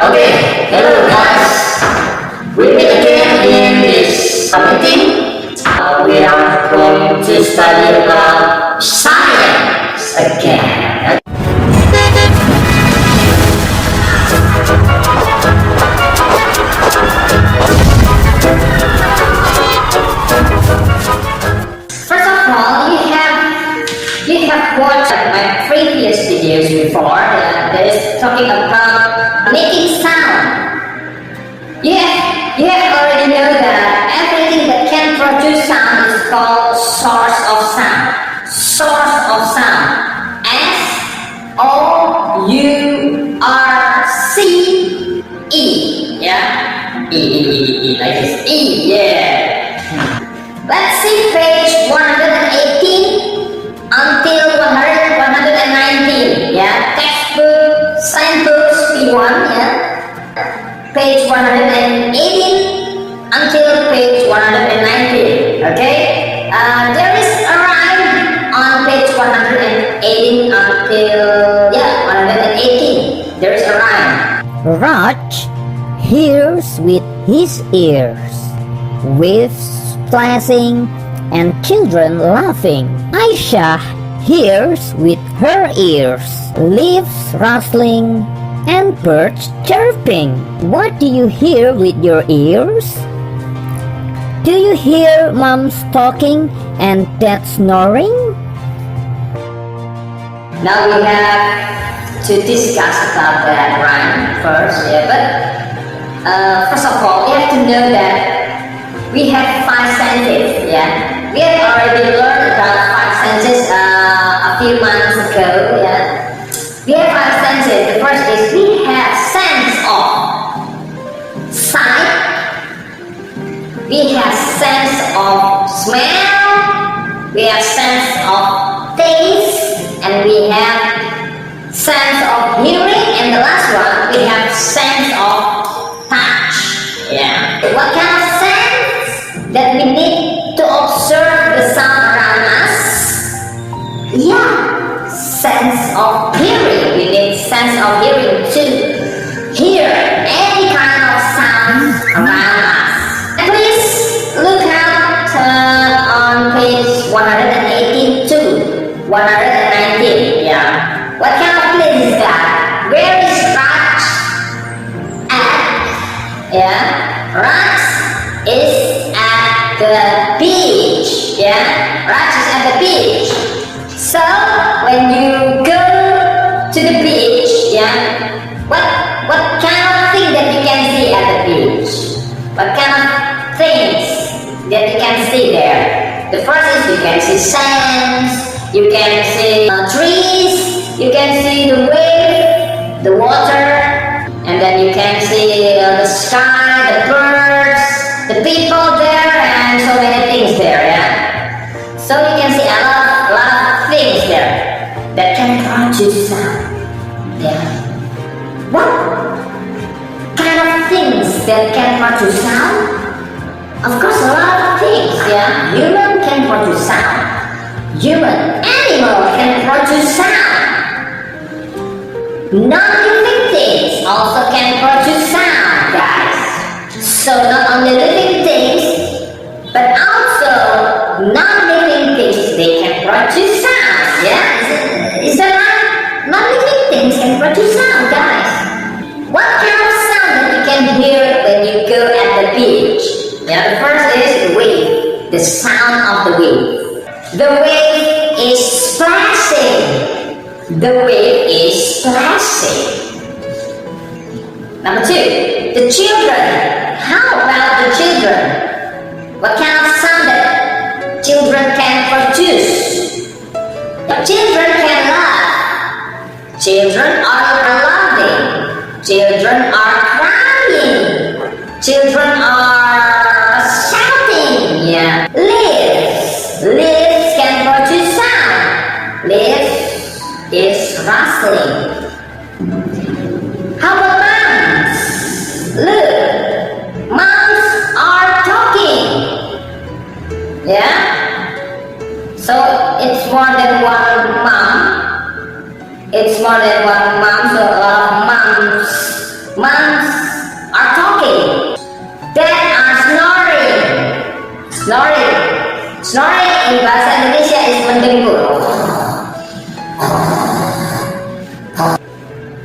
Okay, hello guys. We meet again in this meeting. We are going to study about science again. First of all, you have watched my previous videos before that is talking about making sound. You have already know that everything that can produce sound is called source of sound. Source of sound. S-O-U-R-C-E. Yeah? E, like this. E, yeah. Let's see page 118 until 119. Yeah? Textbook, science books, P1, yeah? Page 118 until page 119. Okay? There is a rhyme on page 118 until 118. There is a rhyme. Raj hears with his ears, waves splashing and children laughing. Aisha hears with her ears, leaves rustling and birds chirping. What do you hear with your ears? Do you hear mom's talking and dad snoring? Now we have to discuss about that rhyme first, but first of all, we have to know that we have five senses, yeah. We have already learned about five senses a few months ago, yeah. We have five senses. The first is we have sense of sight, we have sense of smell, we have sense of taste, and we have sense of hearing, and the last one we have sense of touch. Yeah. What kind of sense that we need to observe the sound around us? Yeah, sense of hearing. We need sense of hearing to hear any kind of sound around us. And please look out on page 118 to 119. Yeah. What kind of place is that? Where is Raj at? Yeah. Raj is at the beach. Yeah. Raj is at the beach. So when you go to the beach, yeah, what kind of thing that you can see at the beach? What kind of things that you can see there? The first is you can see sands, you can see trees, you can see the wave, the water, and then you can see the sky, the birds, the people there, and so many things there, yeah. So you can see a lot of things there that can produce sound. Yeah. What kind of things that can produce sound? Of course, a lot of things. Yeah. Human can produce sound. Human, animal can produce sound. Non-living things also can produce sound, guys. So not only living things, but also non-living things, they can produce sound. Yeah? Is that right? Non-living things can produce sound, guys. What kind of sound that you can hear when you go at the beach? Yeah, the first is the wave, the sound of the wave. The wave is splashing. The wave is splashing. Number two, the children. How about the children? What kind of sound that children can produce? The children can laugh. Children are laughing. Children are crying. Children are shouting. Yeah. Leaves can produce sound. Leaves is rustling. How about moms? Look, moms are talking. Yeah. So it's more than one mom. It's more than one mom. So a lot of moms Moms are talking. Dad are snoring. Snoring. Snoring in bahasa Indonesia is mendengkur.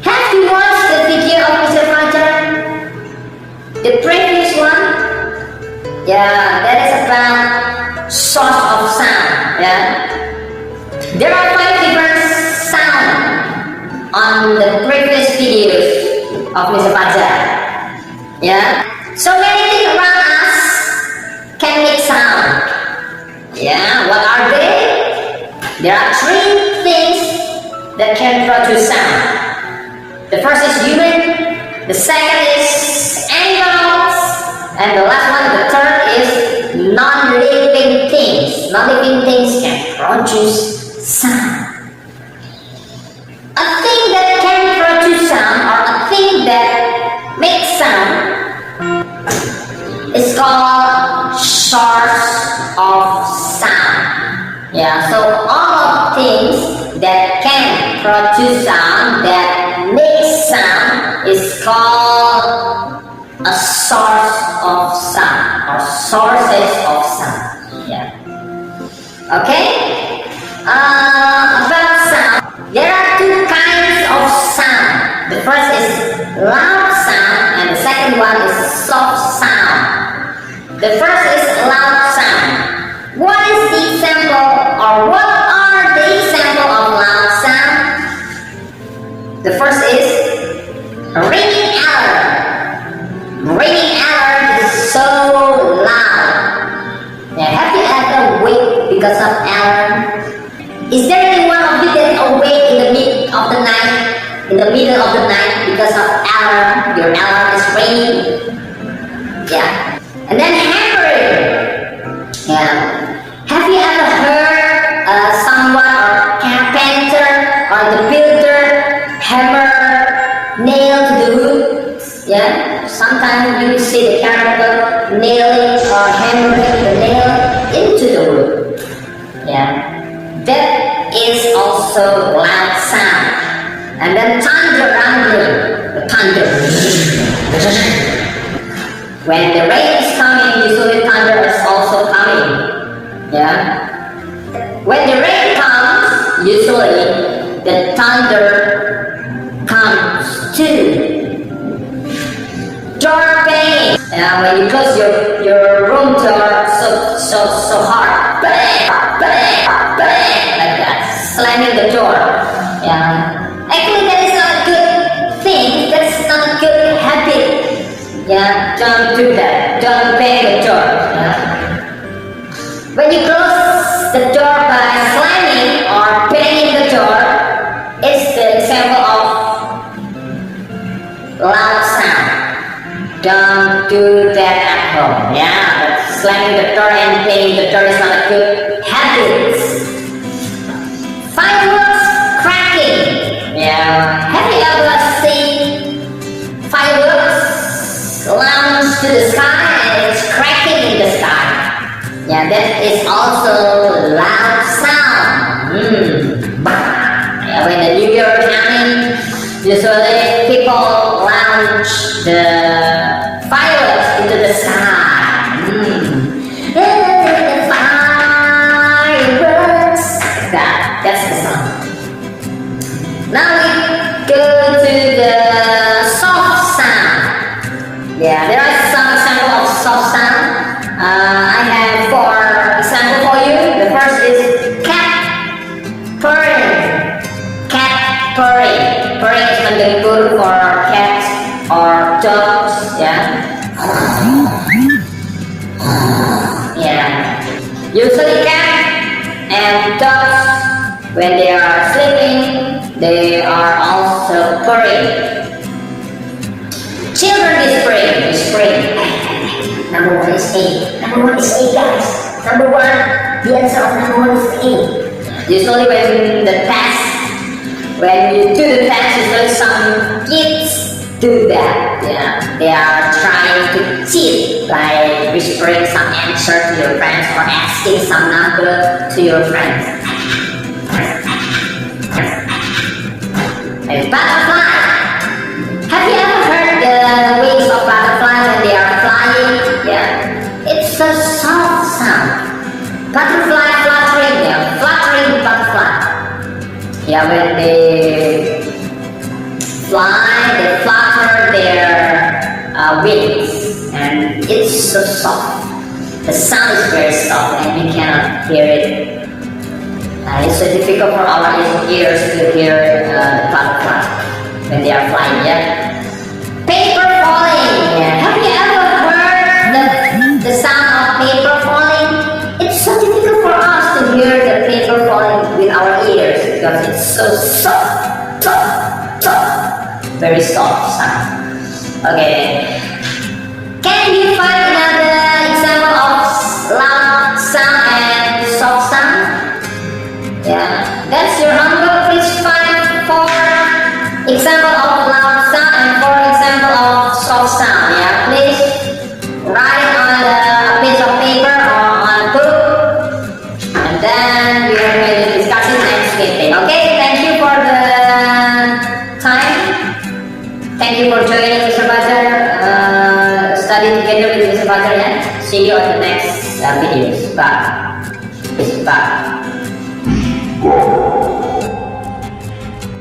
Have you watched the video of Mr. Fajar? The previous one? Yeah, that is about source of sound. Yeah. There are 5 different sounds on the previous videos of Mr. Fajar. Yeah. So many things around us can make sound. Yeah. What are they? There are 3 things that can produce sound. The first is human. The second is animals. And the last one, the third is non-living things. Non-living things can produce sound. A thing that can produce sound or a thing that makes sound is called source of sound. Yeah, so all of things that can produce sound, that makes sound, is called a source of sound or sources of sound. Yeah. Okay. About sound, there are 2 kinds of sound. The first is loud sound and the second one is soft sound. The first is loud sound. What is the example or what are the example of loud sound? The first is ringing alarm. Ringing alarm is so loud. Yeah, have you ever wake because of alarm? Is there any one of you that awake in the middle of the night? In the middle of the night because of alarm? Your alarm is ringing. Yeah. And then hammering. Yeah. Have you ever heard someone or carpenter or the builder hammer nail to the wood? Yeah. Sometimes you see the carpenter nailing or hammering the nail into the wood. Yeah. That is also loud sound. And then thunder rumbling. The thunder. When the rain is coming, usually thunder is also coming. Yeah. When the rain comes, usually the thunder comes too. Door banging. When you close your room door so hard, bang, bang, bang, like that, slamming the door. Yeah. Actually, that is not a good thing. That's not a good habit. Yeah. Don't do that. Don't bang the door. Yeah. When you close the door by slamming or banging the door, it's the example of loud sound. Don't do that at home. Yeah, but slamming the door and banging the door is not a good habit. Fireworks cracking. Yeah. Have you ever seen fireworks launch to the sky and it's cracking in the sky? Yeah, that is also loud sound. Yeah, when the New Year coming, usually people launch the fireworks into the sky. The fireworks. That's the sound. Now we go to the soft sound. Yeah, there are some examples of soft sound. I have 4 examples for you. The first is cat purring. Cat purring. Purring is mendengkur for cats or dogs. Yeah. Yeah. Usually cats and dogs, when they are sleeping, they are also purring. Children whispering. Number 1 is A. Number 1 is A, guys. Number 1, the answer of number 1 is A. Usually when you do the test, usually some kids do that. Yeah, they are trying to cheat by whispering some answer to your friends or asking some number to your friends. And butterfly. Have you ever heard winds, and it's so soft. The sound is very soft, and you cannot hear it. It's so difficult for our ears to hear the butterfly when they are flying. Yeah. Paper falling. Yeah. Have you ever heard the sound of paper falling? It's so difficult for us to hear the paper falling with our ears because it's so soft, very soft sound. Okay. Can you find another example of loud sound and soft sound? Yeah, that's your homework. Please find 4 example of loud sound and 4 example of soft sound. Yeah, please write it on a piece of paper or on a book, and then we are going to discuss it next meeting. Okay, thank you for the time. Thank you for joining Mr. Bajar. Study together with Mr. Bajar. Yeah. See you on the next videos. Bye. Bye.